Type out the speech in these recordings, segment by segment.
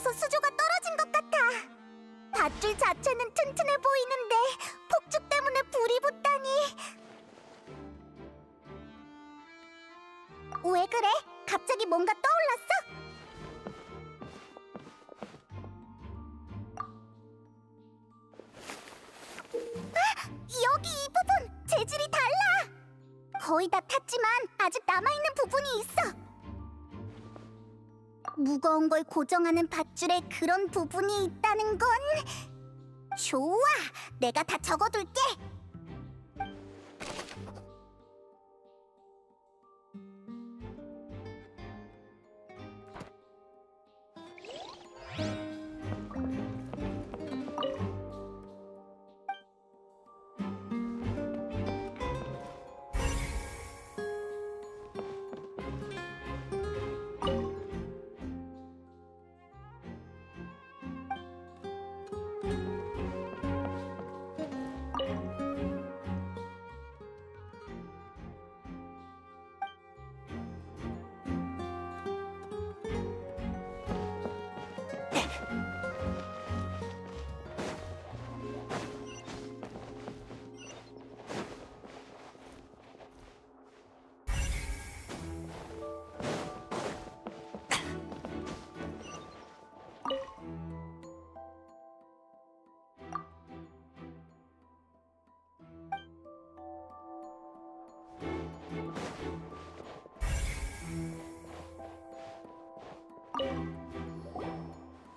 부서져서 수조가 떨어진 것 같아. 밧줄 자체는 튼튼해 보이는데 폭죽 때문에 불이 붙다니. 왜 그래? 갑자기 뭔가 떠올랐어? 여기 이 부분 재질이 달라. 거의 다 탔지만 아직 남아있는 부분이 있어. 무거운 걸 고정하는 밧줄에 그런 부분이 있다는 건 좋아. 내가 다 적어둘게.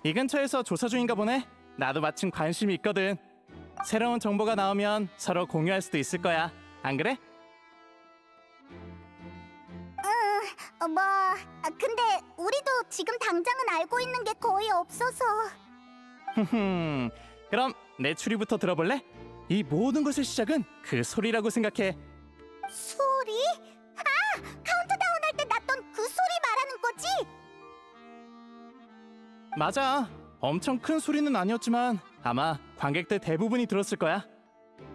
이 근처에서 조사 중인가 보네. 나도 마침 관심이 있거든. 새로운 정보가 나오면 서로 공유할 수도 있을 거야. 안 그래? 근데 우리도 지금 당장은 알고 있는 게 거의 없어서. 그럼 내 추리부터 들어볼래? 이 모든 것의 시작은 그 소리라고 생각해. 소리? 아! 카운트다운 할 때 났던 그 소리 말하는 거지? 맞아. 엄청 큰 소리는 아니었지만 아마 관객들 대부분이 들었을 거야.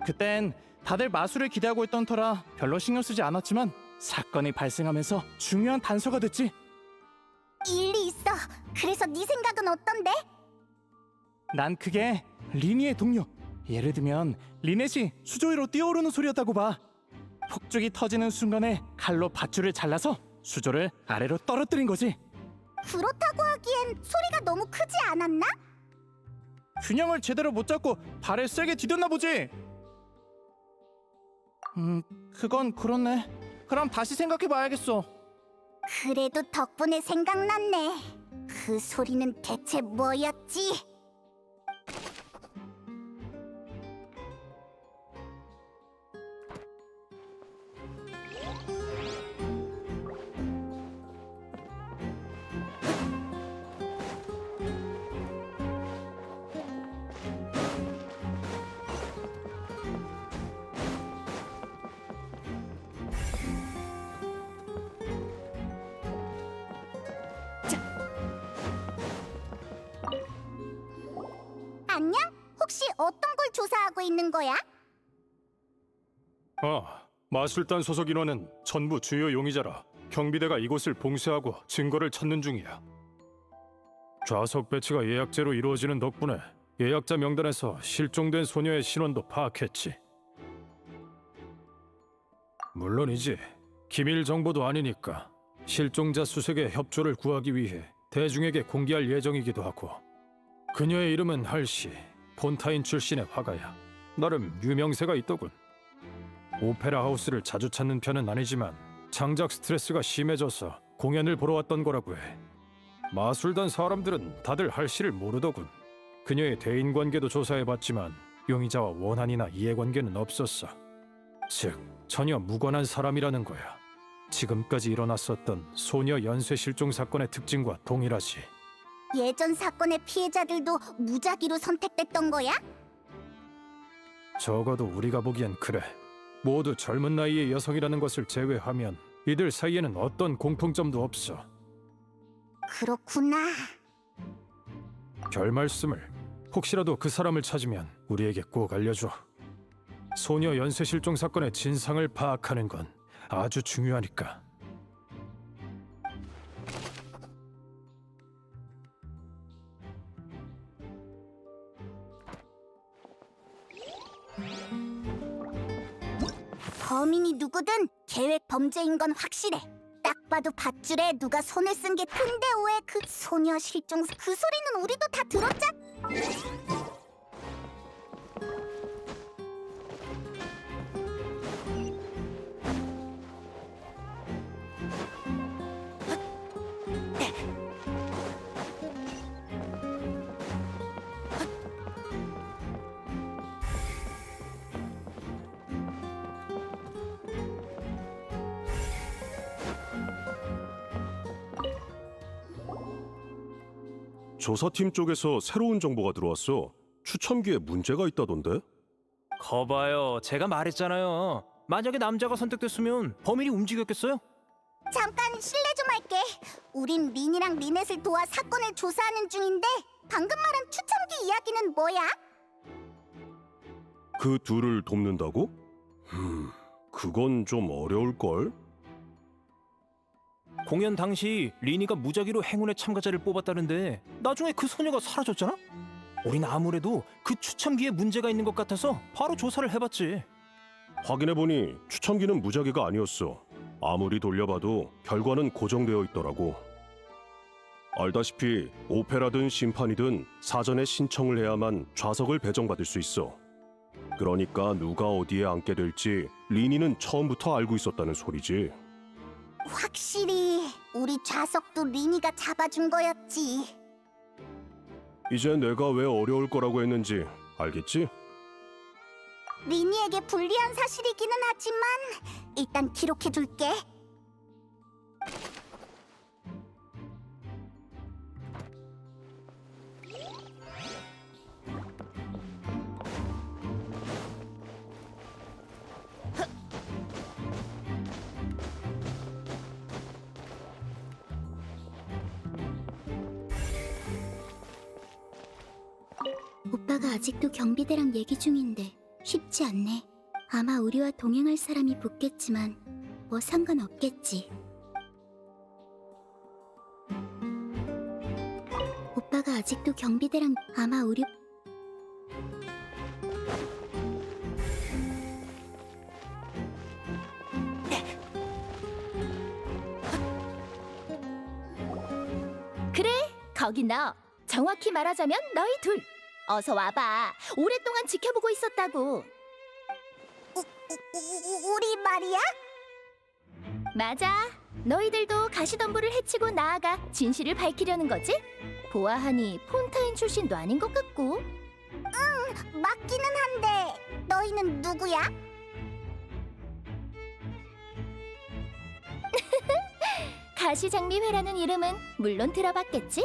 그땐 다들 마술을 기대하고 있던 터라 별로 신경 쓰지 않았지만 사건이 발생하면서 중요한 단서가 됐지. 일리 있어. 그래서 네 생각은 어떤데? 난 그게 리니의 동료, 예를 들면 리넷이 수조 위로 뛰어오르는 소리였다고 봐. 폭죽이 터지는 순간에 칼로 밧줄을 잘라서 수조를 아래로 떨어뜨린 거지. 그렇다고 하기엔 소리가 너무 크지 않았나? 균형을 제대로 못 잡고 발을 세게 디뎠나 보지. 그건 그렇네. 그럼 다시 생각해봐야겠어. 그래도 덕분에 생각났네. 그 소리는 대체 뭐였지? 안녕? 혹시 어떤 걸 조사하고 있는 거야? 마술단 소속 인원은 전부 주요 용의자라 경비대가 이곳을 봉쇄하고 증거를 찾는 중이야. 좌석 배치가 예약제로 이루어지는 덕분에 예약자 명단에서 실종된 소녀의 신원도 파악했지. 물론이지. 기밀 정보도 아니니까 실종자 수색의 협조를 구하기 위해 대중에게 공개할 예정이기도 하고. 그녀의 이름은 할시, 폰타인 출신의 화가야. 나름 유명세가 있더군. 오페라 하우스를 자주 찾는 편은 아니지만 창작 스트레스가 심해져서 공연을 보러 왔던 거라고 해. 마술단 사람들은 다들 할시를 모르더군. 그녀의 대인관계도 조사해봤지만 용의자와 원한이나 이해관계는 없었어. 즉, 전혀 무관한 사람이라는 거야. 지금까지 일어났었던 소녀 연쇄 실종 사건의 특징과 동일하지. 예전 사건의 피해자들도 무작위로 선택됐던 거야? 적어도 우리가 보기엔 그래. 모두 젊은 나이의 여성이라는 것을 제외하면 이들 사이에는 어떤 공통점도 없어. 그렇구나. 별 말씀을. 혹시라도 그 사람을 찾으면 우리에게 꼭 알려줘. 소녀 연쇄 실종 사건의 진상을 파악하는 건 아주 중요하니까. 범인이 누구든 계획 범죄인 건 확실해. 딱 봐도 밧줄에 누가 손을 쓴 게 근데 왜 그 소녀 실종 그 소리는 우리도 다 들었잖아. 조사팀 쪽에서 새로운 정보가 들어왔어. 추첨기에 문제가 있다던데? 거봐요, 제가 말했잖아요. 만약에 남자가 선택됐으면 범인이 움직였겠어요? 잠깐 실례 좀 할게. 우린 린이랑 리넷을 도와 사건을 조사하는 중인데 방금 말한 추첨기 이야기는 뭐야? 그 둘을 돕는다고? 그건 좀 어려울걸? 공연 당시 리니가 무작위로 행운의 참가자를 뽑았다는데 나중에 그 소녀가 사라졌잖아? 우린 아무래도 그 추첨기에 문제가 있는 것 같아서 바로 조사를 해봤지. 확인해보니 추첨기는 무작위가 아니었어. 아무리 돌려봐도 결과는 고정되어 있더라고. 알다시피 오페라든 심판이든 사전에 신청을 해야만 좌석을 배정받을 수 있어. 그러니까 누가 어디에 앉게 될지 리니는 처음부터 알고 있었다는 소리지. 확실히 우리 좌석도 린이가 잡아준 거였지. 이제 내가 왜 어려울 거라고 했는지 알겠지? 린이에게 불리한 사실이기는 하지만 일단 기록해둘게. 오빠가 아직도 경비대랑 얘기 중인데 쉽지 않네. 아마 우리와 동행할 사람이 붙겠지만 뭐 상관없겠지. 오빠가 아직도 경비대랑 아마 우리 그래, 거기 너. 정확히 말하자면 너희 둘. 어서 와봐. 오랫동안 지켜보고 있었다고. 우리 말이야? 맞아. 너희들도 가시덤불을 해치고 나아가 진실을 밝히려는 거지? 보아하니 폰타인 출신도 아닌 것 같고. 맞기는 한데 너희는 누구야? 가시장미회라는 이름은 물론 들어봤겠지?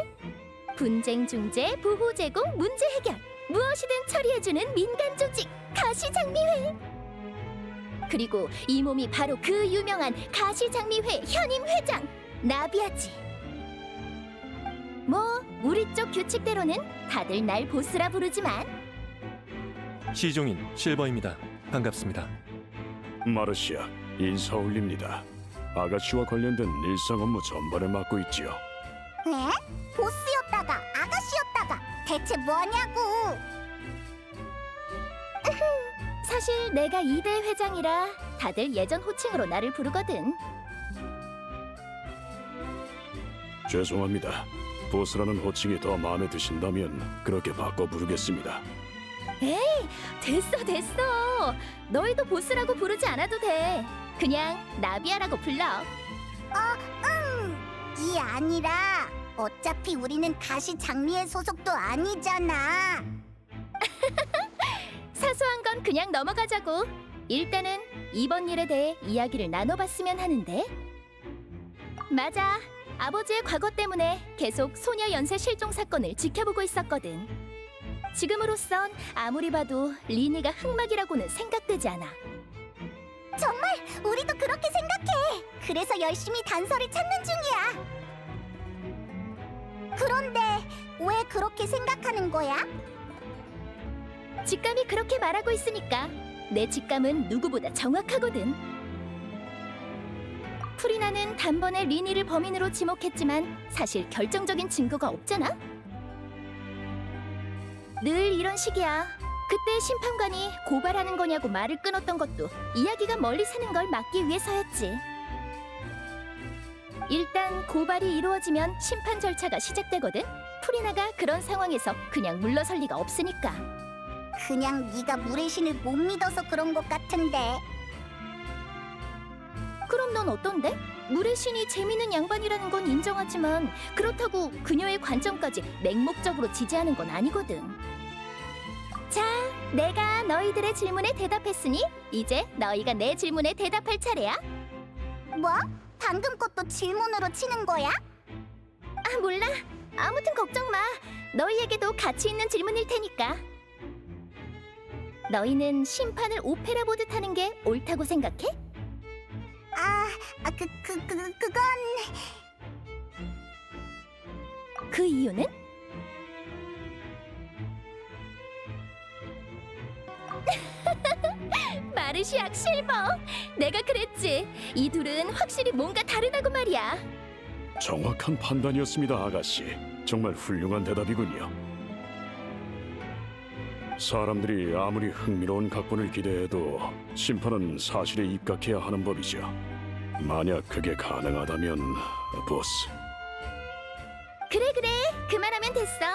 분쟁 중재, 보호 제공, 문제 해결 무엇이든 처리해주는 민간 조직 가시장미회. 그리고 이 몸이 바로 그 유명한 가시장미회 현임 회장 나비아지. 뭐 우리 쪽 규칙대로는 다들 날 보스라 부르지만 시종인 실버입니다. 반갑습니다. 마르시아, 인사 올립니다. 아가씨와 관련된 일상 업무 전반을 맡고 있지요. 에? 보스였다가 아가씨였다가 대체 뭐냐고? 사실 내가 2대 회장이라 다들 예전 호칭으로 나를 부르거든. 죄송합니다. 보스라는 호칭이 더 마음에 드신다면 그렇게 바꿔 부르겠습니다. 됐어. 너희도 보스라고 부르지 않아도 돼. 그냥 나비아라고 불러. 이 아니라 어차피 우리는 가시장미회 소속도 아니잖아. 사소한 건 그냥 넘어가자고. 일단은 이번 일에 대해 이야기를 나눠봤으면 하는데. 맞아. 아버지의 과거 때문에 계속 소녀 연쇄 실종 사건을 지켜보고 있었거든. 지금으로선 아무리 봐도 리니가 흑막이라고는 생각되지 않아. 정말 우리도 그렇게 생각해. 그래서 열심히 단서를 찾는 중이야. 그런데 왜 그렇게 생각하는 거야? 직감이 그렇게 말하고 있으니까. 내 직감은 누구보다 정확하거든. 프리나는 단번에 리니를 범인으로 지목했지만 사실 결정적인 증거가 없잖아. 늘 이런 식이야. 그때 심판관이 고발하는 거냐고 말을 끊었던 것도 이야기가 멀리 새는 걸 막기 위해서였지. 일단 고발이 이루어지면 심판 절차가 시작되거든. 프리나가 그런 상황에서 그냥 물러설 리가 없으니까. 그냥 네가 물의 신을 못 믿어서 그런 것 같은데. 그럼 넌 어떤데? 물의 신이 재밌는 양반이라는 건 인정하지만 그렇다고 그녀의 관점까지 맹목적으로 지지하는 건 아니거든. 자, 내가 너희들의 질문에 대답했으니 이제 너희가 내 질문에 대답할 차례야. 뭐? 방금 것도 질문으로 치는 거야? 아, 몰라. 아무튼 걱정 마. 너희에게도 가치 있는 질문일 테니까. 너희는 심판을 오페라 보듯 하는 게 옳다고 생각해? 그건 그 이유는? 마르시악 실버, 내가 그랬지. 이 둘은 확실히 뭔가 다르다고 말이야. 정확한 판단이었습니다, 아가씨. 정말 훌륭한 대답이군요. 사람들이 아무리 흥미로운 각본을 기대해도 심판은 사실에 입각해야 하는 법이죠. 만약 그게 가능하다면, 보스. 그래, 그만하면 됐어.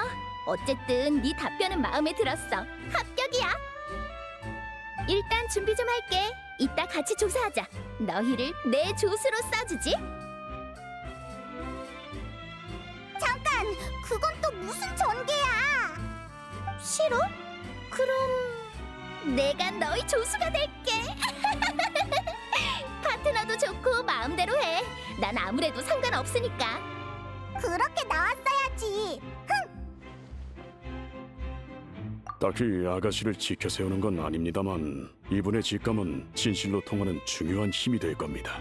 어쨌든 네 답변은 마음에 들었어. 합격이야. 일단 준비 좀 할게. 이따 같이 조사하자. 너희를 내 조수로 써주지. 잠깐! 그건 또 무슨 전개야? 싫어? 그럼 내가 너희 조수가 될게. 파트너도 좋고 마음대로 해. 난 아무래도 상관없으니까. 그렇게 나왔어야지. 딱히 아가씨를 지켜 세우는 건 아닙니다만 이분의 직감은 진실로 통하는 중요한 힘이 될 겁니다.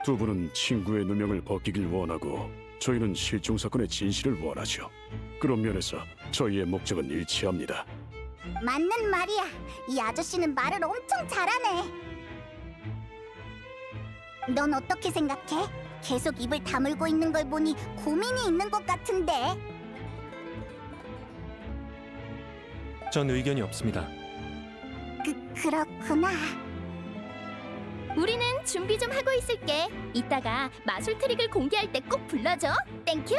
두 분은 친구의 누명을 벗기길 원하고 저희는 실종 사건의 진실을 원하죠. 그런 면에서 저희의 목적은 일치합니다. 맞는 말이야. 이 아저씨는 말을 엄청 잘하네. 넌 어떻게 생각해? 계속 입을 다물고 있는 걸 보니 고민이 있는 것 같은데. 전 의견이 없습니다. 그렇구나. 우리는 준비 좀 하고 있을게. 이따가 마술 트릭을 공개할 때 꼭 불러줘. 땡큐.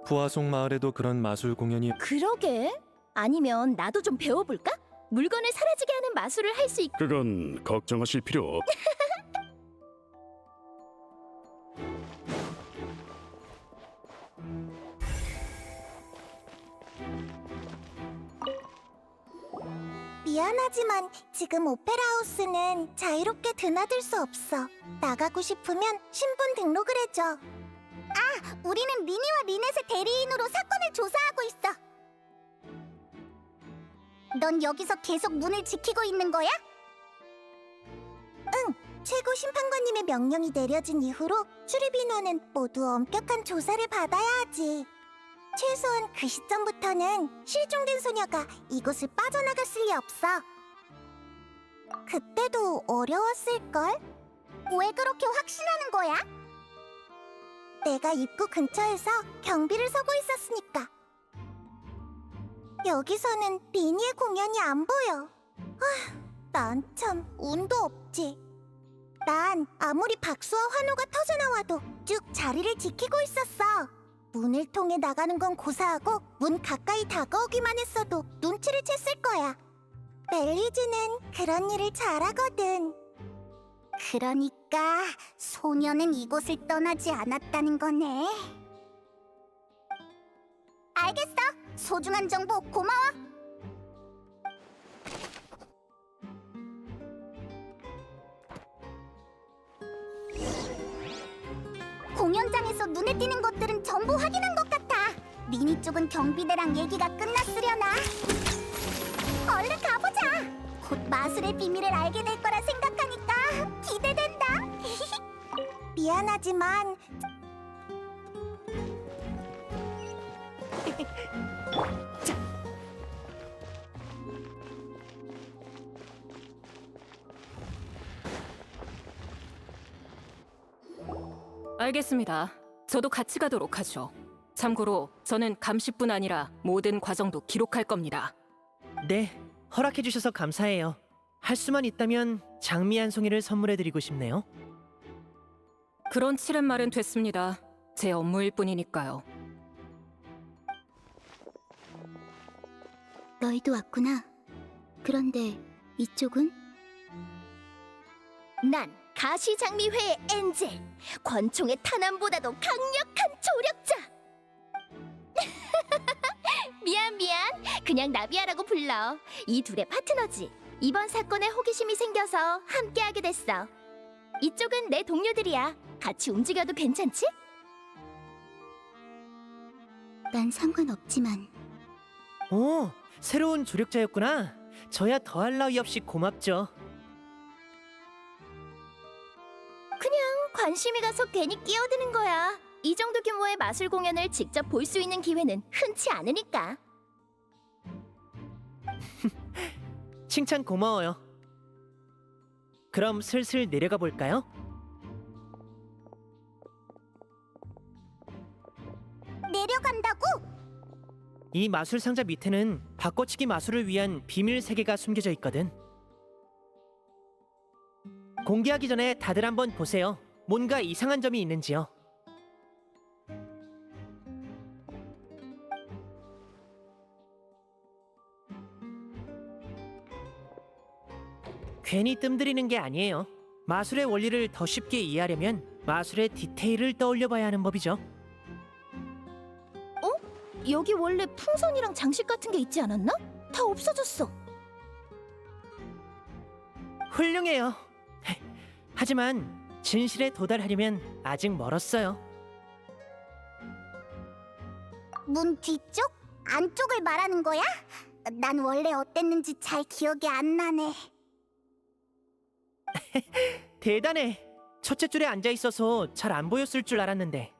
부하속 마을에도 그런 마술 공연이 그러게. 아니면 나도 좀 배워볼까? 물건을 사라지게 하는 마술을 할 수 있... 그건 걱정하실 필요 없. 미안하지만 지금 오페라 하우스는 자유롭게 드나들 수 없어. 나가고 싶으면 신분 등록을 해줘. 우리는 리니와 리넷의 대리인으로 사건을 조사하고 있어. 넌 여기서 계속 문을 지키고 있는 거야? 응. 최고 심판관님의 명령이 내려진 이후로 출입 인원은 모두 엄격한 조사를 받아야 하지. 최소한 그 시점부터는 실종된 소녀가 이곳을 빠져나갔을 리 없어. 그때도 어려웠을걸? 왜 그렇게 확신하는 거야? 내가 입구 근처에서 경비를 서고 있었으니까. 여기서는 리니의 공연이 안 보여. 난 참 운도 없지. 난 아무리 박수와 환호가 터져나와도 쭉 자리를 지키고 있었어. 문을 통해 나가는 건 고사하고 문 가까이 다가오기만 했어도 눈치를 챘을 거야. 멜리즈는 그런 일을 잘하거든. 그러니까 소녀는 이곳을 떠나지 않았다는 거네. 알겠어. 소중한 정보 고마워. 공연장에서 눈에 띄는 것들은 전부 확인한 것 같아. 리니 쪽은 경비대랑 얘기가 끝났으려나. 얼른 가보자. 곧 마술의 비밀을 알게 될 거라 생각하니까 기대된다. 미안하지만 알겠습니다. 저도 같이 가도록 하죠. 참고로 저는 감시뿐 아니라 모든 과정도 기록할 겁니다. 네, 허락해주셔서 감사해요. 할 수만 있다면 장미 한 송이를 선물해드리고 싶네요. 그런 치렛 말은 됐습니다. 제 업무일 뿐이니까요. 너희도 왔구나. 그런데 이쪽은? 난 가시장미회의 엔젤, 권총의 탄환보다도 강력한 조력자. 미안. 그냥 나비아라고 불러. 이 둘의 파트너지. 이번 사건에 호기심이 생겨서 함께하게 됐어. 이쪽은 내 동료들이야. 같이 움직여도 괜찮지? 난 상관없지만. 오, 새로운 조력자였구나. 저야 더할 나위 없이 고맙죠. 관심이 가서 괜히 끼어드는 거야. 이 정도 규모의 마술 공연을 직접 볼 수 있는 기회는 흔치 않으니까. 칭찬 고마워요. 그럼 슬슬 내려가 볼까요? 내려간다고? 이 마술 상자 밑에는 바꿔치기 마술을 위한 비밀 세계가 숨겨져 있거든. 공개하기 전에 다들 한번 보세요. 뭔가 이상한 점이 있는지요. 괜히 뜸들이는 게 아니에요. 마술의 원리를 더 쉽게 이해하려면 마술의 디테일을 떠올려 봐야 하는 법이죠. 여기 원래 풍선이랑 장식 같은 게 있지 않았나? 다 없어졌어. 훌륭해요. 하지만 진실에 도달하려면 아직 멀었어요. 문 뒤쪽? 안쪽을 말하는 거야? 난 원래 어땠는지 잘 기억이 안 나네. 대단해. 첫째 줄에 앉아 있어서 잘 안 보였을 줄 알았는데.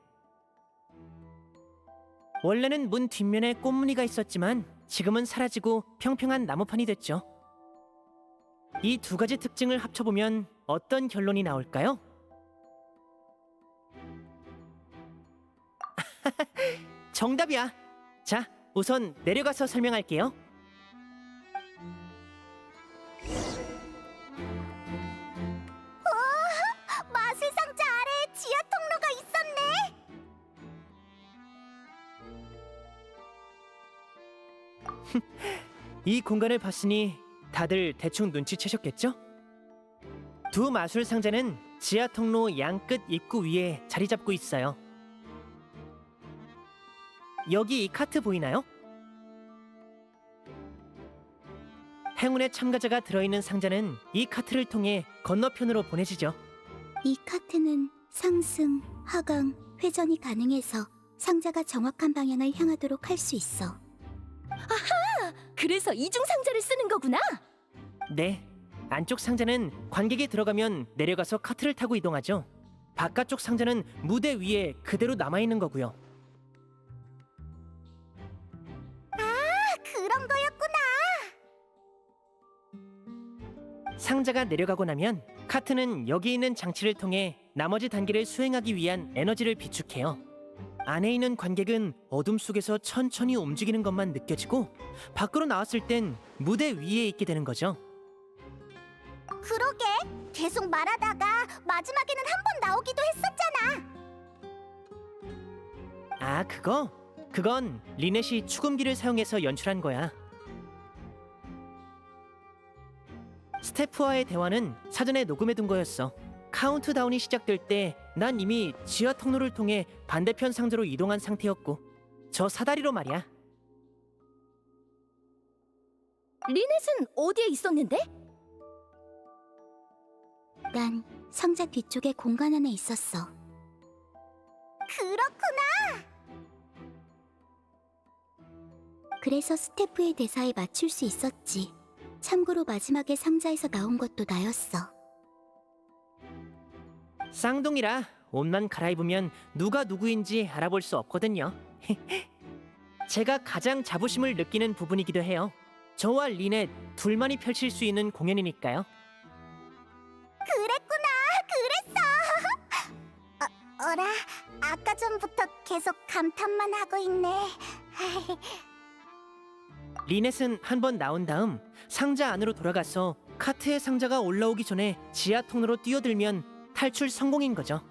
원래는 문 뒷면에 꽃무늬가 있었지만 지금은 사라지고 평평한 나무판이 됐죠. 이 두 가지 특징을 합쳐보면 어떤 결론이 나올까요? 정답이야. 자, 우선 내려가서 설명할게요. 마술 상자 아래에 지하 통로가 있었네. 이 공간을 봤으니 다들 대충 눈치채셨겠죠? 두 마술 상자는 지하 통로 양끝 입구 위에 자리 잡고 있어요. 여기 이 카트 보이나요? 행운의 참가자가 들어있는 상자는 이 카트를 통해 건너편으로 보내지죠. 이 카트는 상승, 하강, 회전이 가능해서 상자가 정확한 방향을 향하도록 할 수 있어. 그래서 이중 상자를 쓰는 거구나. 네, 안쪽 상자는 관객이 들어가면 내려가서 카트를 타고 이동하죠. 바깥쪽 상자는 무대 위에 그대로 남아있는 거고요. 그런 거였구나. 상자가 내려가고 나면 카트는 여기 있는 장치를 통해 나머지 단계를 수행하기 위한 에너지를 비축해요. 안에 있는 관객은 어둠 속에서 천천히 움직이는 것만 느껴지고 밖으로 나왔을 땐 무대 위에 있게 되는 거죠. 그러게. 계속 말하다가 마지막에는 한 번 나오기도 했었잖아. 아, 그건 리넷이 축음기를 사용해서 연출한 거야. 스태프와의 대화는 사전에 녹음해둔 거였어. 카운트다운이 시작될 때 난 이미 지하 통로를 통해 반대편 상자로 이동한 상태였고 저 사다리로 말이야. 리넷은 어디에 있었는데? 난 상자 뒤쪽에 공간 안에 있었어. 그렇구나. 그래서 스태프의 대사에 맞출 수 있었지. 참고로 마지막에 상자에서 나온 것도 나였어. 쌍둥이라 옷만 갈아입으면 누가 누구인지 알아볼 수 없거든요. 제가 가장 자부심을 느끼는 부분이기도 해요. 저와 리넷 둘만이 펼칠 수 있는 공연이니까요. 그랬구나. 그랬어. 어라. 아까 전부터 계속 감탄만 하고 있네. 리넷은 한 번 나온 다음 상자 안으로 돌아가서 카트의 상자가 올라오기 전에 지하 통로로 뛰어들면 탈출 성공인 거죠.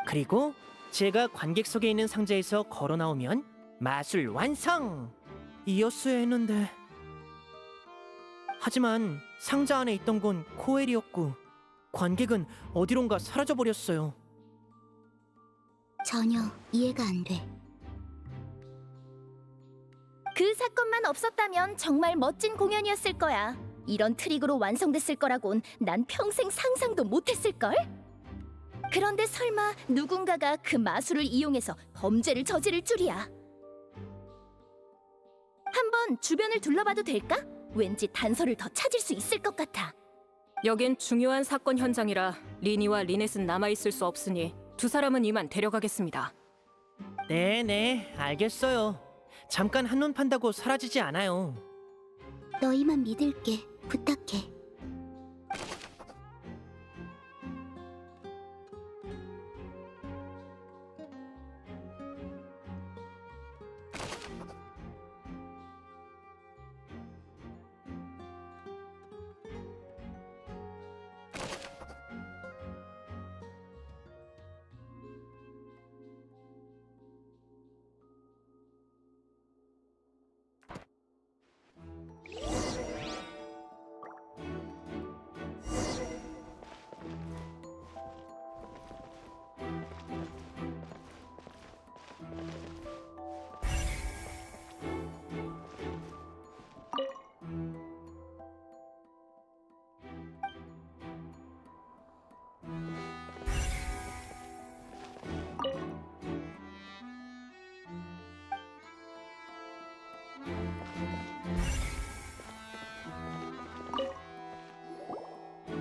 그리고 제가 관객석에 있는 상자에서 걸어 나오면 마술 완성! 이었어야 했는데. 하지만 상자 안에 있던 건 코엘이었고 관객은 어디론가 사라져 버렸어요. 전혀 이해가 안 돼. 그 사건만 없었다면 정말 멋진 공연이었을 거야. 이런 트릭으로 완성됐을 거라곤 난 평생 상상도 못했을걸? 그런데 설마 누군가가 그 마술을 이용해서 범죄를 저지를 줄이야. 한번 주변을 둘러봐도 될까? 왠지 단서를 더 찾을 수 있을 것 같아. 여긴 중요한 사건 현장이라 리니와 리넷은 남아있을 수 없으니 두 사람은 이만 데려가겠습니다. 네네, 알겠어요. 잠깐 한눈 판다고 사라지지 않아요. 너희만 믿을게. 부탁해.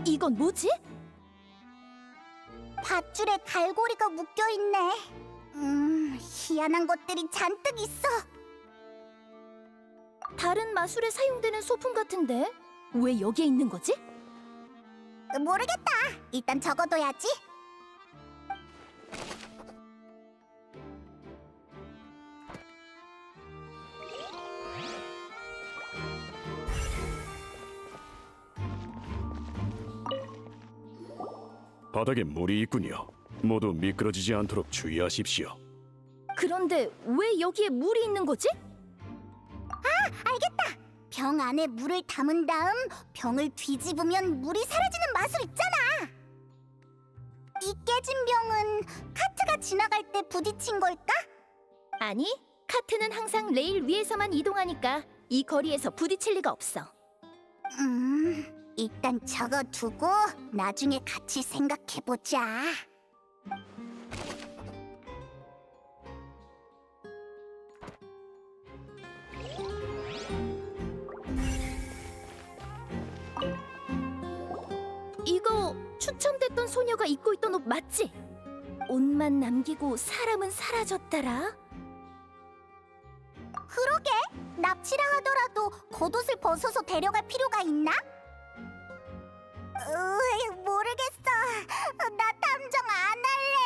이건 뭐지? 밧줄에 갈고리가 묶여있네. 희한한 것들이 잔뜩 있어. 다른 마술에 사용되는 소품 같은데 왜 여기에 있는 거지? 모르겠다. 일단 적어둬야지. 바닥에 물이 있군요. 모두 미끄러지지 않도록 주의하십시오. 그런데 왜 여기에 물이 있는 거지? 알겠다. 병 안에 물을 담은 다음 병을 뒤집으면 물이 사라지는 마술 있잖아. 이 깨진 병은 카트가 지나갈 때 부딪힌 걸까? 아니, 카트는 항상 레일 위에서만 이동하니까 이 거리에서 부딪힐 리가 없어. 일단 적어두고 나중에 같이 생각해보자. 이거 추첨됐던 소녀가 입고 있던 옷 맞지? 옷만 남기고 사람은 사라졌더라. 그러게, 납치라 하더라도 겉옷을 벗어서 데려갈 필요가 있나? 모르겠어. 나 탐정 안 할래.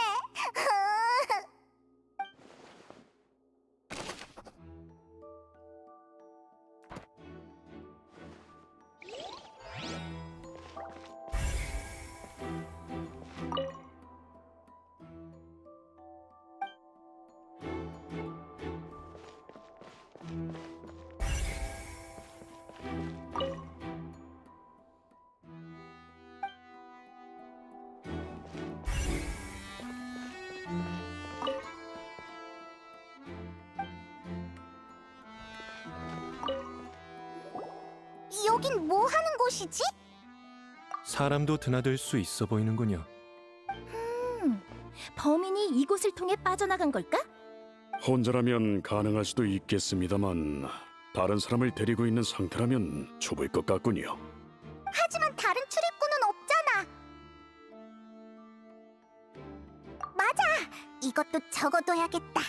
여긴 뭐 하는 곳이지? 사람도 드나들 수 있어 보이는군요. 범인이 이곳을 통해 빠져나간 걸까? 혼자라면 가능할 수도 있겠습니다만 다른 사람을 데리고 있는 상태라면 좁을 것 같군요. 하지만 다른 출입구는 없잖아. 맞아! 이것도 적어둬야겠다.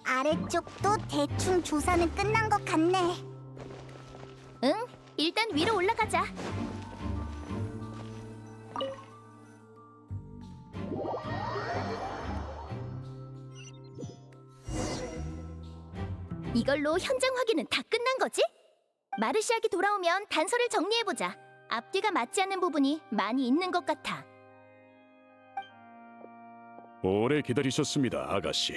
아래쪽도 대충 조사는 끝난 것 같네. 응, 일단 위로 올라가자. 이걸로 현장 확인은 다 끝난 거지? 마르시아기 돌아오면 단서를 정리해보자. 앞뒤가 맞지 않는 부분이 많이 있는 것 같아. 오래 기다리셨습니다, 아가씨.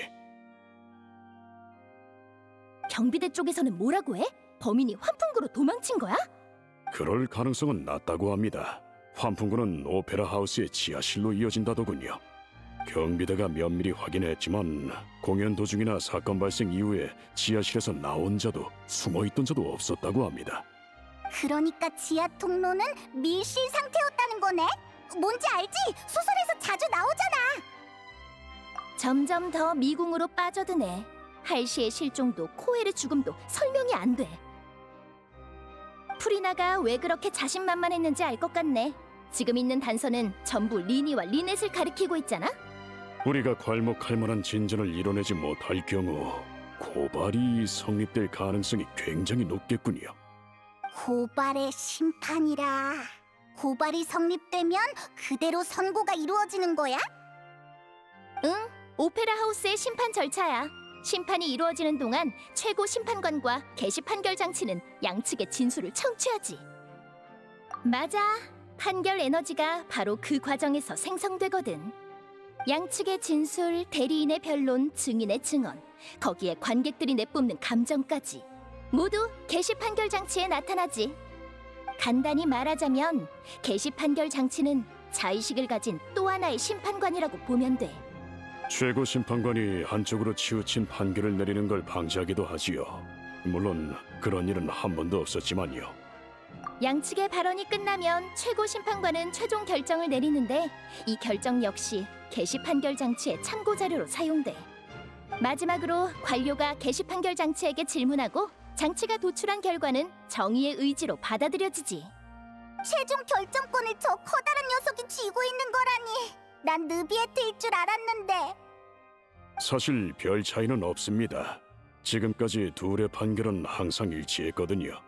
경비대 쪽에서는 뭐라고 해? 범인이 환풍구로 도망친 거야? 그럴 가능성은 낮다고 합니다. 환풍구는 오페라 하우스의 지하실로 이어진다더군요. 경비대가 면밀히 확인했지만 공연 도중이나 사건 발생 이후에 지하실에서 나온 자도 숨어있던 자도 없었다고 합니다. 그러니까 지하 통로는 밀실 상태였다는 거네? 뭔지 알지? 소설에서 자주 나오잖아. 점점 더 미궁으로 빠져드네. 할시의 실종도 코엘의 죽음도 설명이 안 돼. 프리나가 왜 그렇게 자신만만했는지 알 것 같네. 지금 있는 단서는 전부 리니와 리넷을 가리키고 있잖아? 우리가 괄목할 만한 진전을 이뤄내지 못할 경우 고발이 성립될 가능성이 굉장히 높겠군요. 고발의 심판이라. 고발이 성립되면 그대로 선고가 이루어지는 거야? 응, 오페라 하우스의 심판 절차야. 심판이 이루어지는 동안 최고 심판관과 개시 판결 장치는 양측의 진술을 청취하지. 맞아. 판결 에너지가 바로 그 과정에서 생성되거든. 양측의 진술, 대리인의 변론, 증인의 증언, 거기에 관객들이 내뿜는 감정까지 모두 개시 판결 장치에 나타나지. 간단히 말하자면 개시 판결 장치는 자의식을 가진 또 하나의 심판관이라고 보면 돼. 최고 심판관이 한쪽으로 치우친 판결을 내리는 걸 방지하기도 하지요. 물론 그런 일은 한 번도 없었지만요. 양측의 발언이 끝나면 최고 심판관은 최종 결정을 내리는데 이 결정 역시 개시 판결 장치의 참고 자료로 사용돼. 마지막으로 관료가 개시 판결 장치에게 질문하고 장치가 도출한 결과는 정의의 의지로 받아들여지지. 최종 결정권을 저 커다란 녀석이 쥐고 있는 거라니. 난 느비에트일 줄 알았는데. 사실 별 차이는 없습니다. 지금까지 둘의 판결은 항상 일치했거든요.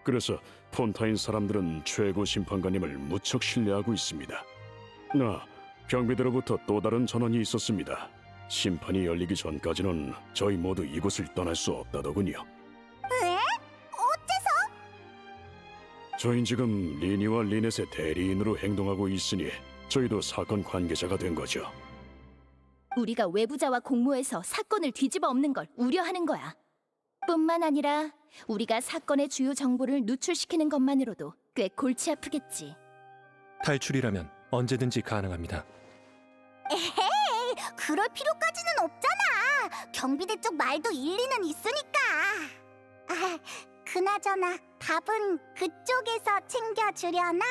그래서 폰타인 사람들은 최고 심판관님을 무척 신뢰하고 있습니다. 경비대로부터 또 다른 전원이 있었습니다. 심판이 열리기 전까지는 저희 모두 이곳을 떠날 수 없다더군요. 에? 어째서? 저흰 지금 리니와 리넷의 대리인으로 행동하고 있으니 저희도 사건 관계자가 된 거죠. 우리가 외부자와 공모해서 사건을 뒤집어 엎는 걸 우려하는 거야. 뿐만 아니라 우리가 사건의 주요 정보를 누출시키는 것만으로도 꽤 골치 아프겠지. 탈출이라면 언제든지 가능합니다. 에헤이, 그럴 필요까지는 없잖아. 경비대 쪽 말도 일리는 있으니까. 아, 그나저나 밥은 그쪽에서 챙겨주려나?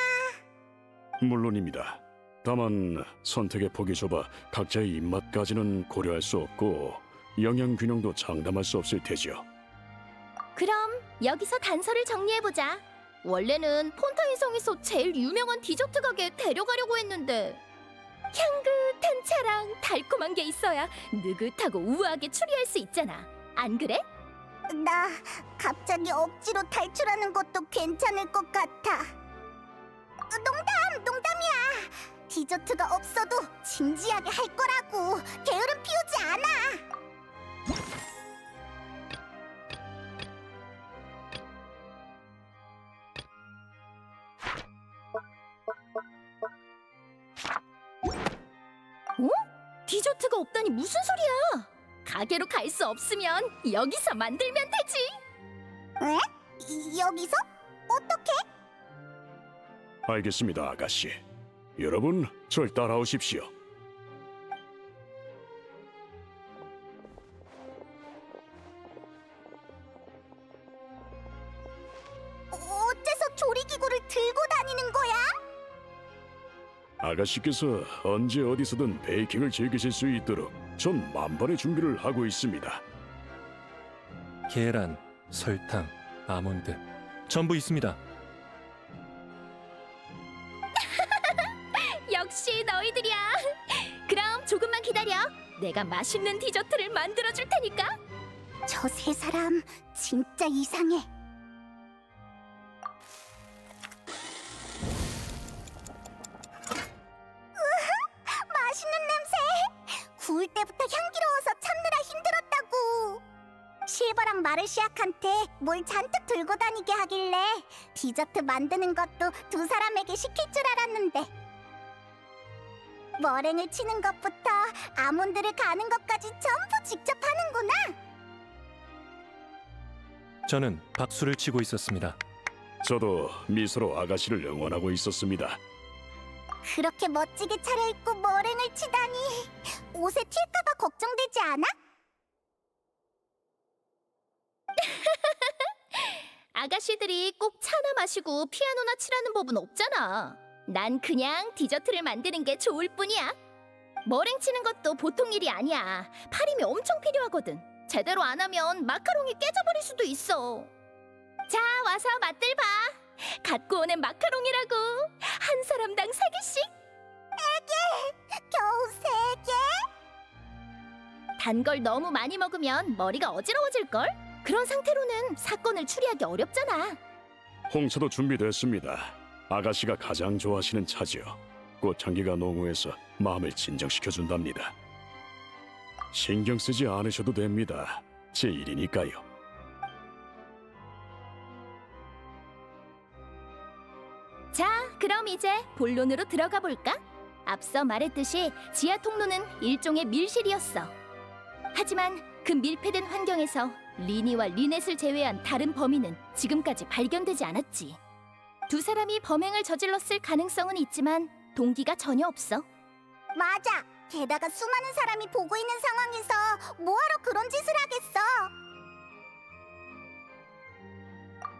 물론입니다. 다만 선택의 폭이 좁아 각자의 입맛까지는 고려할 수 없고 영양 균형도 장담할 수 없을 테지요. 그럼 여기서 단서를 정리해보자. 원래는 폰타인 성에서 제일 유명한 디저트 가게에 데려가려고 했는데 향긋한 차랑 달콤한 게 있어야 느긋하고 우아하게 추리할 수 있잖아. 안 그래? 나 갑자기 억지로 탈출하는 것도 괜찮을 것 같아. 농담이야. 디저트가 없어도 진지하게 할 거라고. 게으름 피우지 않아. 디저트가 없다니 무슨 소리야? 가게로 갈 수 없으면 여기서 만들면 되지. 에? 여기서? 어떻게? 알겠습니다, 아가씨. 여러분, 절 따라오십시오. 어째서 조리기구를 들고 다니는 거야? 아가씨께서 언제 어디서든 베이킹을 즐기실 수 있도록 전 만반의 준비를 하고 있습니다. 계란, 설탕, 아몬드 전부 있습니다. 역시 너희들이야. 그럼 조금만 기다려. 내가 맛있는 디저트를 만들어줄 테니까. 저 세 사람 진짜 이상해. 실버랑 마르시악한테 뭘 잔뜩 들고 다니게 하길래 디저트 만드는 것도 두 사람에게 시킬 줄 알았는데 머랭을 치는 것부터 아몬드를 가는 것까지 전부 직접 하는구나. 저는 박수를 치고 있었습니다. 저도 미소로 아가씨를 응원하고 있었습니다. 그렇게 멋지게 차려입고 머랭을 치다니 옷에 튈까봐 걱정되지 않아? 아가씨들이 꼭 차나 마시고 피아노나 치라는 법은 없잖아. 난 그냥 디저트를 만드는 게 좋을 뿐이야. 머랭 치는 것도 보통 일이 아니야. 팔힘이 엄청 필요하거든. 제대로 안 하면 마카롱이 깨져버릴 수도 있어. 자, 와서 맛들 봐. 갖고 오는 마카롱이라고. 한 사람당 3개씩. 겨우 3개? 단 걸 너무 많이 먹으면 머리가 어지러워질걸? 그런 상태로는 사건을 추리하기 어렵잖아. 홍차도 준비됐습니다. 아가씨가 가장 좋아하시는 차지요. 꽃향기가 농후해서 마음을 진정시켜준답니다. 신경 쓰지 않으셔도 됩니다. 제 일이니까요. 자, 그럼 이제 본론으로 들어가 볼까? 앞서 말했듯이 지하 통로는 일종의 밀실이었어. 하지만 그 밀폐된 환경에서 리니와 리넷을 제외한 다른 범인은 지금까지 발견되지 않았지. 두 사람이 범행을 저질렀을 가능성은 있지만 동기가 전혀 없어. 맞아. 게다가 수많은 사람이 보고 있는 상황에서 뭐하러 그런 짓을 하겠어?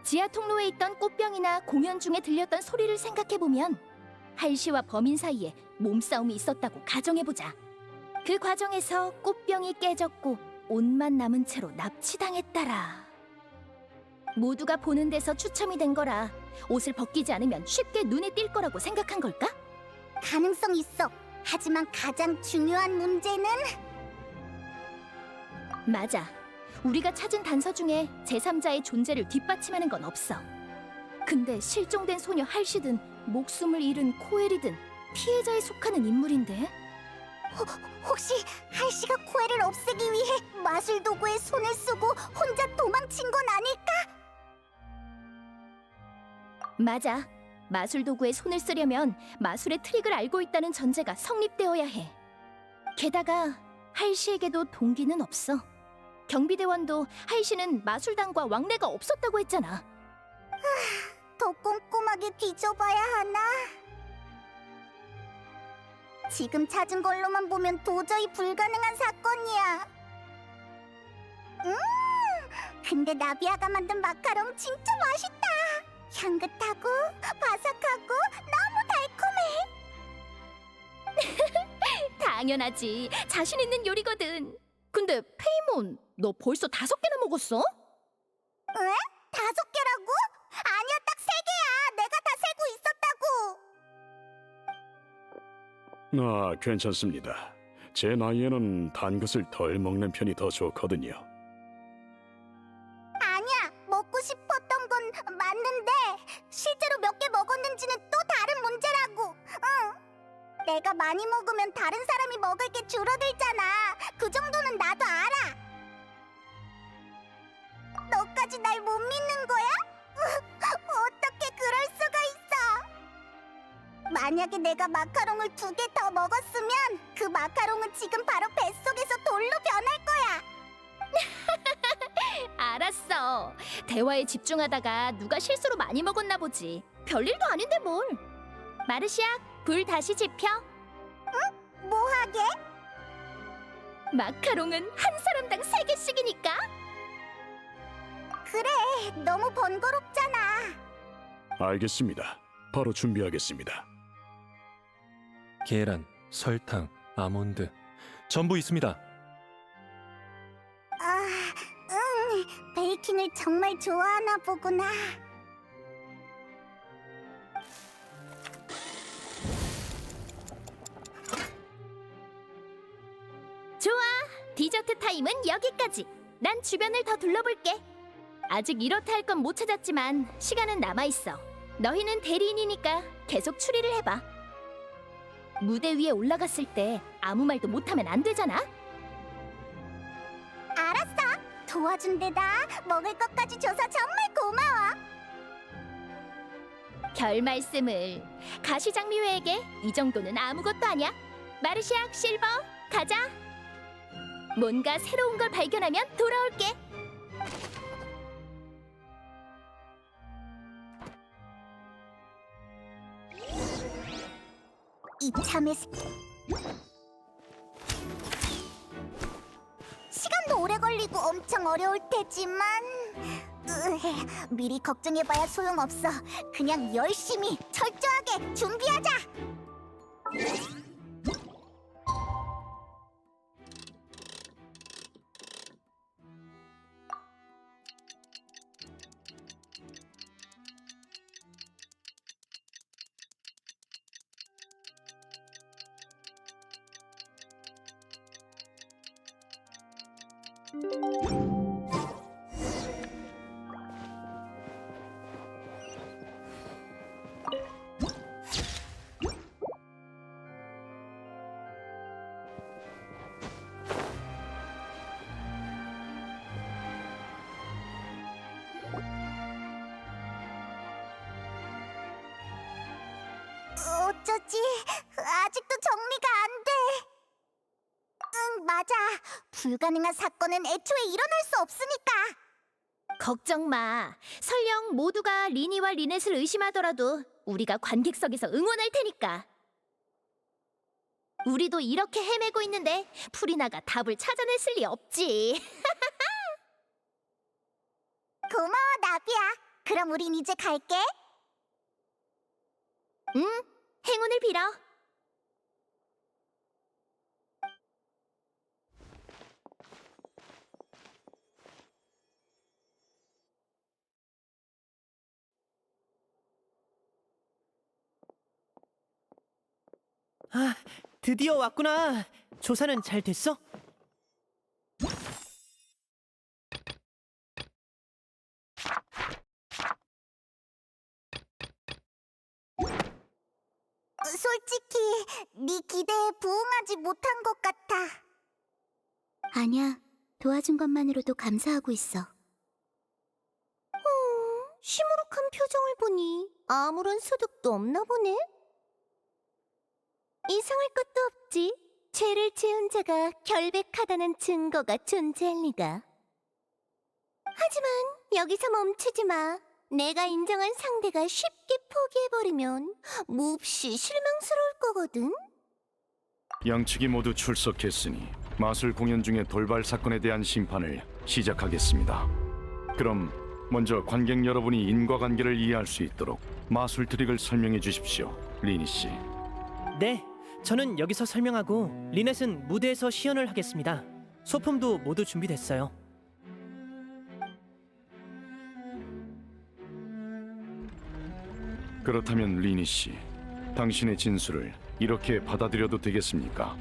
지하 통로에 있던 꽃병이나 공연 중에 들렸던 소리를 생각해보면 할씨와 범인 사이에 몸싸움이 있었다고 가정해보자. 그 과정에서 꽃병이 깨졌고 옷만 남은 채로 납치당했다라. 모두가 보는 데서 추첨이 된 거라 옷을 벗기지 않으면 쉽게 눈에 띌 거라고 생각한 걸까? 가능성 있어. 하지만 가장 중요한 문제는 맞아. 우리가 찾은 단서 중에 제3자의 존재를 뒷받침하는 건 없어. 근데 실종된 소녀 할시든 목숨을 잃은 코엘이든 피해자에 속하는 인물인데? 혹시 할씨가 코엘을 없애기 위해 마술 도구에 손을 쓰고 혼자 도망친 건 아닐까? 맞아. 마술 도구에 손을 쓰려면 마술의 트릭을 알고 있다는 전제가 성립되어야 해. 게다가 할씨에게도 동기는 없어. 경비대원도 할씨는 마술단과 왕래가 없었다고 했잖아. 더 꼼꼼하게 뒤져봐야 하나? 지금 찾은 걸로만 보면 도저히 불가능한 사건이야. 근데 나비아가 만든 마카롱 진짜 맛있다. 향긋하고 바삭하고 너무 달콤해. 당연하지. 자신 있는 요리거든. 근데 페이몬, 너 벌써 5개나 먹었어? 에? 5개라고? 아니야, 딱 3개야. 내가 다 세고 있었다고. 아, 괜찮습니다. 제 나이에는 단 것을 덜 먹는 편이 더 좋거든요. 아니야, 먹고 싶었던 건 맞는데 실제로 몇 개 먹었는지는 또 다른 문제라고. 응. 내가 많이 먹으면 다른 사람이 먹을 게 줄어들잖아. 그 정도는 나도 알아. 너까지 날 못 믿는 거야? 어떻게 그럴 수가 있어? 만약에 내가 마카롱을 2개 더 먹었으면 그 마카롱은 지금 바로 뱃속에서 돌로 변할 거야. 알았어. 대화에 집중하다가 누가 실수로 많이 먹었나 보지. 별일도 아닌데 뭘. 마르시악, 불 다시 지펴. 뭐 하게? 마카롱은 한 사람당 3개씩이니까. 그래, 너무 번거롭잖아. 알겠습니다. 바로 준비하겠습니다. 계란, 설탕, 아몬드 전부 있습니다. 아, 베이킹을 정말 좋아하나 보구나. 좋아. 디저트 타임은 여기까지. 난 주변을 더 둘러볼게. 아직 이렇다 할 건 못 찾았지만 시간은 남아있어. 너희는 대리인이니까 계속 추리를 해봐. 무대 위에 올라갔을 때 아무 말도 못하면 안 되잖아. 알았어. 도와준대다. 먹을 것까지 줘서 정말 고마워. 별 말씀을. 가시장미회에게 이 정도는 아무것도 아니야. 마르시아, 실버, 가자. 뭔가 새로운 걸 발견하면 돌아올게. 이참에 시간도 오래 걸리고 엄청 어려울 테지만 미리 걱정해봐야 소용없어. 그냥 열심히 철저하게 준비하자. 어쩌지? 아직도 정리가 안 돼. 맞아. 불가능한 사건은 애초에 일어날 수 없으니까. 걱정 마. 설령 모두가 리니와 리넷을 의심하더라도 우리가 관객석에서 응원할 테니까. 우리도 이렇게 헤매고 있는데 프리나가 답을 찾아냈을 리 없지. 고마워, 나비야. 그럼 우린 이제 갈게. 응, 행운을 빌어. 아, 드디어 왔구나. 조사는 잘 됐어? 솔직히 네 기대에 부응하지 못한 것 같아. 아니야. 도와준 것만으로도 감사하고 있어. 시무룩한 표정을 보니 아무런 소득도 없나 보네. 이상할 것도 없지. 죄를 지은 자가 결백하다는 증거가 존재할 리가. 하지만 여기서 멈추지 마. 내가 인정한 상대가 쉽게 포기해버리면 몹시 실망스러울 거거든. 양측이 모두 출석했으니 마술 공연 중의 돌발 사건에 대한 심판을 시작하겠습니다. 그럼 먼저 관객 여러분이 인과관계를 이해할 수 있도록 마술 트릭을 설명해 주십시오, 리니 씨. 네, 저는 여기서 설명하고 리넷은 무대에서 시연을 하겠습니다. 소품도 모두 준비됐어요. 그렇다면 리니 씨, 당신의 진술을 이렇게 받아들여도 되겠습니까?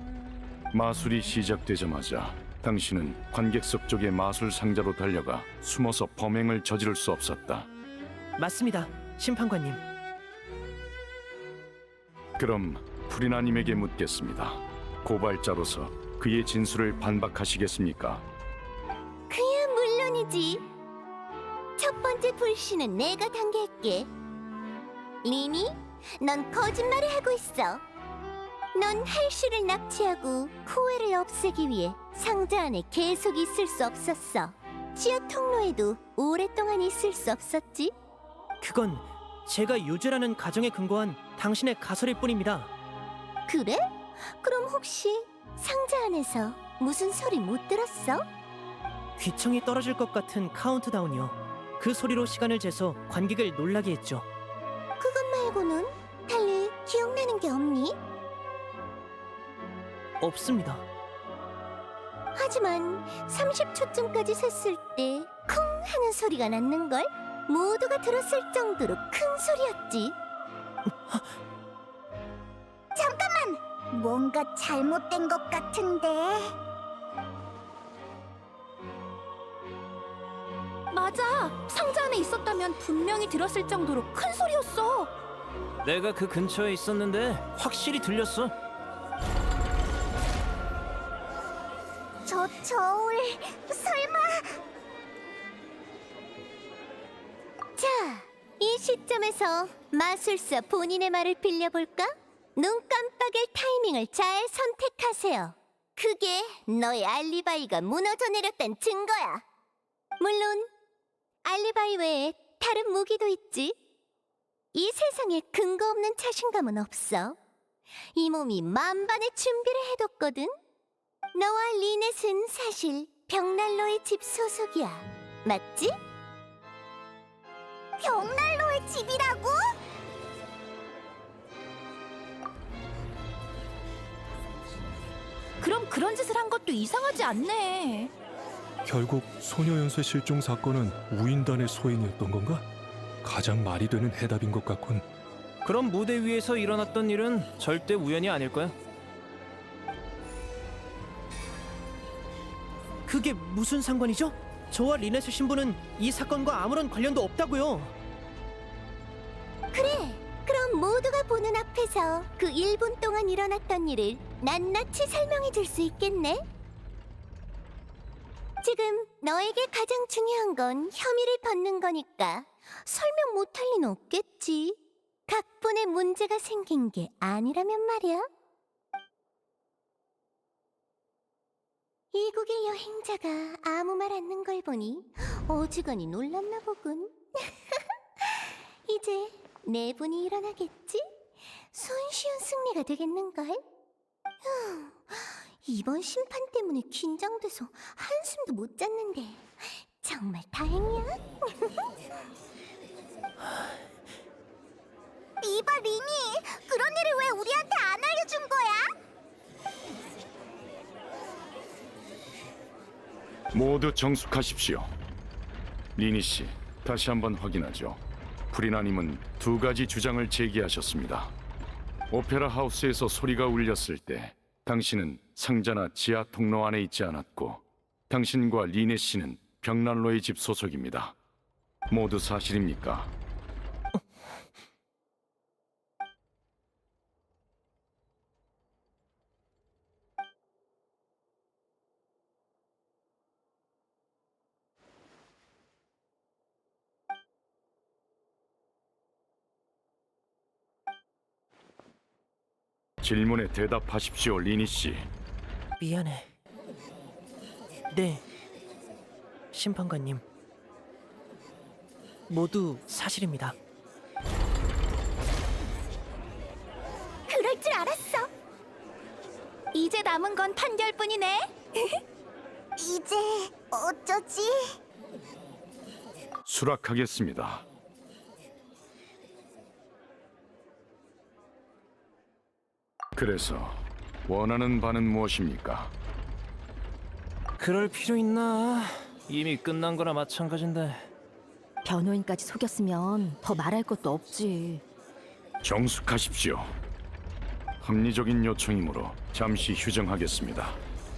마술이 시작되자마자 당신은 관객석 쪽의 마술 상자로 달려가 숨어서 범행을 저지를 수 없었다. 맞습니다, 심판관님. 그럼 프리나님에게 묻겠습니다. 고발자로서 그의 진술을 반박하시겠습니까? 그야 물론이지. 첫 번째 불씨는 내가 당길게. 리니, 넌 거짓말을 하고 있어. 넌 할씨를 납치하고 코웨를 없애기 위해 상자 안에 계속 있을 수 없었어. 지하 통로에도 오랫동안 있을 수 없었지. 그건 제가 유죄라는 가정에 근거한 당신의 가설일 뿐입니다. 그래? 그럼 혹시 상자 안에서 무슨 소리 못 들었어? 귀청이 떨어질 것 같은 카운트다운이요. 그 소리로 시간을 재서 관객을 놀라게 했죠. 그것 말고는 달리 기억나는 게 없니? 없습니다. 하지만 30초쯤까지 셌을 때 쿵 하는 소리가 났는걸? 모두가 들었을 정도로 큰 소리였지. 잠깐만! 뭔가 잘못된 것 같은데. 맞아! 상자 안에 있었다면 분명히 들었을 정도로 큰 소리였어. 내가 그 근처에 있었는데 확실히 들렸어. 저 저울 설마 시점에서 마술사 본인의 말을 빌려볼까? 눈 깜빡일 타이밍을 잘 선택하세요. 그게 너의 알리바이가 무너져 내렸단 증거야. 물론 알리바이 외에 다른 무기도 있지. 이 세상에 근거 없는 자신감은 없어. 이 몸이 만반의 준비를 해뒀거든. 너와 리넷은 사실 벽난로의 집 소속이야. 맞지? 벽난로의 집이라고? 그럼 그런 짓을 한 것도 이상하지 않네. 결국 소녀연쇄 실종 사건은 우인단의 소행이었던 건가? 가장 말이 되는 해답인 것 같군. 그럼 무대 위에서 일어났던 일은 절대 우연이 아닐 거야. 그게 무슨 상관이죠? 저와 리넷의 신부는 이 사건과 아무런 관련도 없다고요. 그래. 그럼 모두가 보는 앞에서 그 1분 동안 일어났던 일을 낱낱이 설명해 줄 수 있겠네? 지금 너에게 가장 중요한 건 혐의를 받는 거니까 설명 못할 리는 없겠지. 각본에 문제가 생긴 게 아니라면 말이야. 이국의 여행자가 아무 말 않는 걸 보니 어지간히 놀랐나 보군. 이제 네 분이 일어나겠지? 손쉬운 승리가 되겠는걸? 이번 심판 때문에 긴장돼서 한숨도 못 잤는데 정말 다행이야. 이봐 리니, 그런 일을 왜 우리한테 안 알려준 거야? 모두 정숙하십시오. 리니 씨, 다시 한번 확인하죠. 프리나님은 두 가지 주장을 제기하셨습니다. 오페라 하우스에서 소리가 울렸을 때 당신은 상자나 지하 통로 안에 있지 않았고 당신과 리네 씨는 벽난로의 집 소속입니다. 모두 사실입니까? 질문에 대답하십시오, 리니 씨. 미안해. 네, 심판관님. 모두 사실입니다. 그럴 줄 알았어. 이제 남은 건 판결뿐이네. 이제 어쩌지? 수락하겠습니다. 그래서 원하는 바는 무엇입니까? 그럴 필요 있나? 이미 끝난 거나 마찬가지인데. 변호인까지 속였으면 더 말할 것도 없지. 정숙하십시오. 합리적인 요청이므로 잠시 휴정하겠습니다.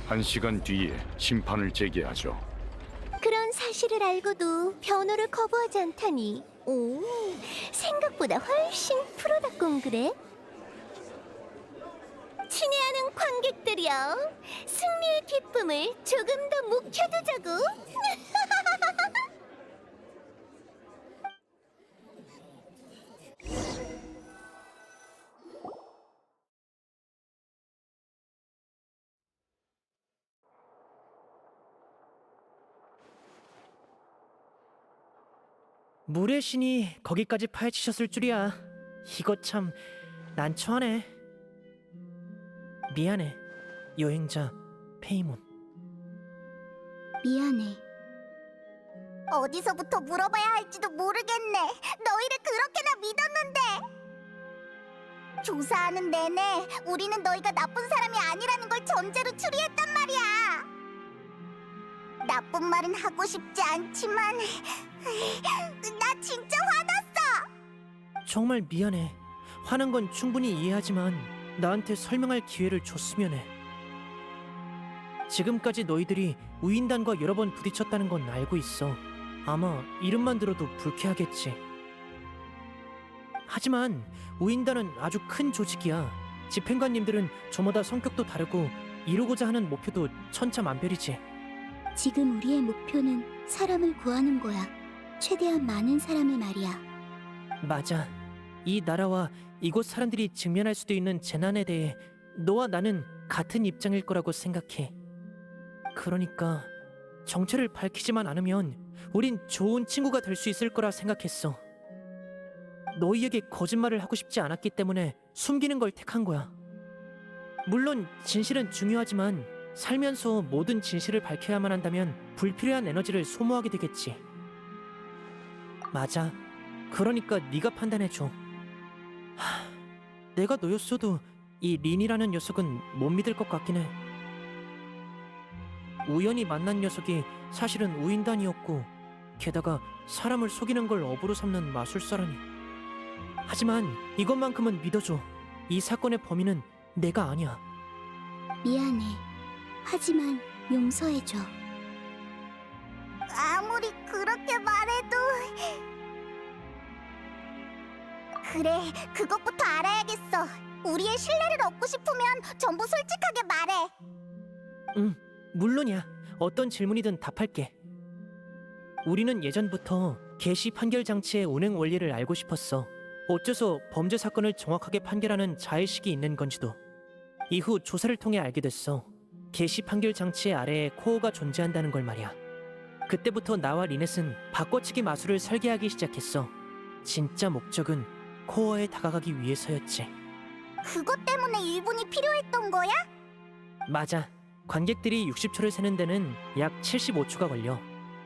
1시간 뒤에 심판을 재개하죠. 그런 사실을 알고도 변호를 거부하지 않다니. 오, 생각보다 훨씬 프로답군 그래? 친애하는 관객들이여, 승리의 기쁨을 조금 더 묵혀두자고. 물의 신이 거기까지 파헤치셨을 줄이야. 이거 참 난처하네. 미안해, 여행자 페이몬. 미안해. 어디서부터 물어봐야 할지도 모르겠네. 너희를 그렇게나 믿었는데. 조사하는 내내 우리는 너희가 나쁜 사람이 아니라는 걸 전제로 추리했단 말이야. 나쁜 말은 하고 싶지 않지만 나 진짜 화났어. 정말 미안해. 화난 건 충분히 이해하지만 나한테 설명할 기회를 줬으면 해. 지금까지 너희들이 우인단과 여러 번 부딪혔다는 건 알고 있어. 아마 이름만 들어도 불쾌하겠지. 하지만 우인단은 아주 큰 조직이야. 집행관님들은 저마다 성격도 다르고 이루고자 하는 목표도 천차만별이지. 지금 우리의 목표는 사람을 구하는 거야. 최대한 많은 사람을 말이야. 맞아. 이 나라와 이곳 사람들이 직면할 수도 있는 재난에 대해 너와 나는 같은 입장일 거라고 생각해. 그러니까 정체를 밝히지만 않으면 우린 좋은 친구가 될 수 있을 거라 생각했어. 너희에게 거짓말을 하고 싶지 않았기 때문에 숨기는 걸 택한 거야. 물론 진실은 중요하지만 살면서 모든 진실을 밝혀야만 한다면 불필요한 에너지를 소모하게 되겠지. 맞아. 그러니까 네가 판단해줘. 내가 너였어도 이 린이라는 녀석은 못 믿을 것 같긴 해. 우연히 만난 녀석이 사실은 우인단이었고 게다가 사람을 속이는 걸 업으로 삼는 마술사라니. 하지만 이것만큼은 믿어줘. 이 사건의 범인은 내가 아니야. 미안해. 하지만 용서해줘. 아무리 그렇게 말해도... 그래, 그것부터 알아야겠어. 우리의 신뢰를 얻고 싶으면 전부 솔직하게 말해. 응, 물론이야. 어떤 질문이든 답할게. 우리는 예전부터 개시 판결 장치의 운행 원리를 알고 싶었어. 어째서 범죄 사건을 정확하게 판결하는 자의식이 있는 건지도. 이후 조사를 통해 알게 됐어. 개시 판결 장치 아래에 코어가 존재한다는 걸 말이야. 그때부터 나와 리넷은 바꿔치기 마술을 설계하기 시작했어. 진짜 목적은 코어에 다가가기 위해서였지. 그것 때문에 1분이 필요했던 거야? 맞아. 관객들이 60초를 세는 데는 약 75초가 걸려.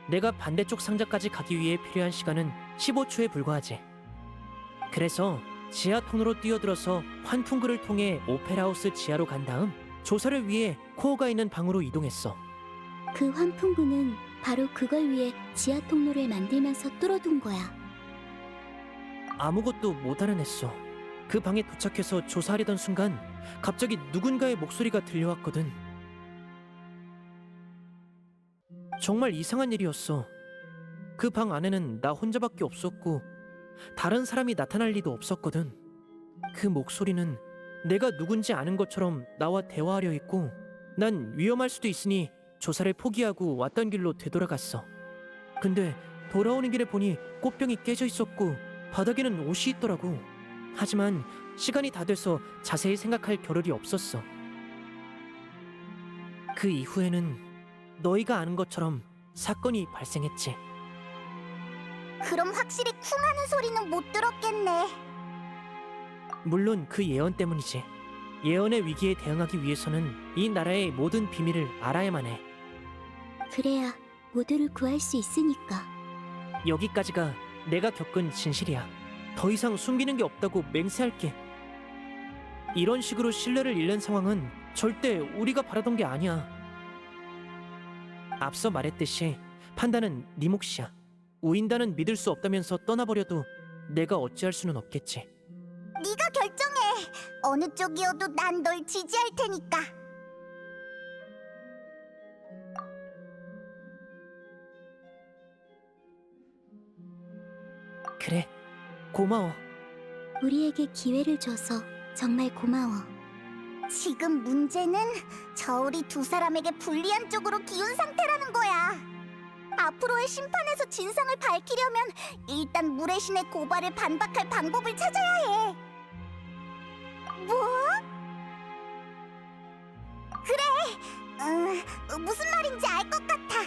내가 반대쪽 상자까지 가기 위해 필요한 시간은 15초에 불과하지. 그래서 지하 통로로 뛰어들어서 환풍구를 통해 오페라하우스 지하로 간 다음 조사를 위해 코어가 있는 방으로 이동했어. 그 환풍구는 바로 그걸 위해 지하 통로를 만들면서 뚫어둔 거야. 아무것도 못 알아냈어. 그 방에 도착해서 조사하려던 순간 갑자기 누군가의 목소리가 들려왔거든. 정말 이상한 일이었어. 그 방 안에는 나 혼자밖에 없었고 다른 사람이 나타날 리도 없었거든. 그 목소리는 내가 누군지 아는 것처럼 나와 대화하려 했고 난 위험할 수도 있으니 조사를 포기하고 왔던 길로 되돌아갔어. 근데 돌아오는 길에 보니 꽃병이 깨져 있었고 바닥에는 옷이 있더라고. 하지만 시간이 다 돼서 자세히 생각할 겨를이 없었어. 그 이후에는 너희가 아는 것처럼 사건이 발생했지. 그럼 확실히 쿵 하는 소리는 못 들었겠네. 물론 그 예언 때문이지. 예언의 위기에 대응하기 위해서는 이 나라의 모든 비밀을 알아야만 해. 그래야 모두를 구할 수 있으니까. 여기까지가 내가 겪은 진실이야. 더 이상 숨기는 게 없다고 맹세할게. 이런 식으로 신뢰를 잃는 상황은 절대 우리가 바라던 게 아니야. 앞서 말했듯이 판단은 네 몫이야. 우인단은 믿을 수 없다면서 떠나버려도 내가 어찌할 수는 없겠지. 네가 결정해. 어느 쪽이어도 난 널 지지할 테니까. 그래, 고마워. 우리에게 기회를 줘서 정말 고마워. 지금 문제는 저울이 두 사람에게 불리한 쪽으로 기운 상태라는 거야. 앞으로의 심판에서 진상을 밝히려면 일단 물의 신의 고발을 반박할 방법을 찾아야 해. 뭐? 그래, 무슨 말인지 알 것 같아.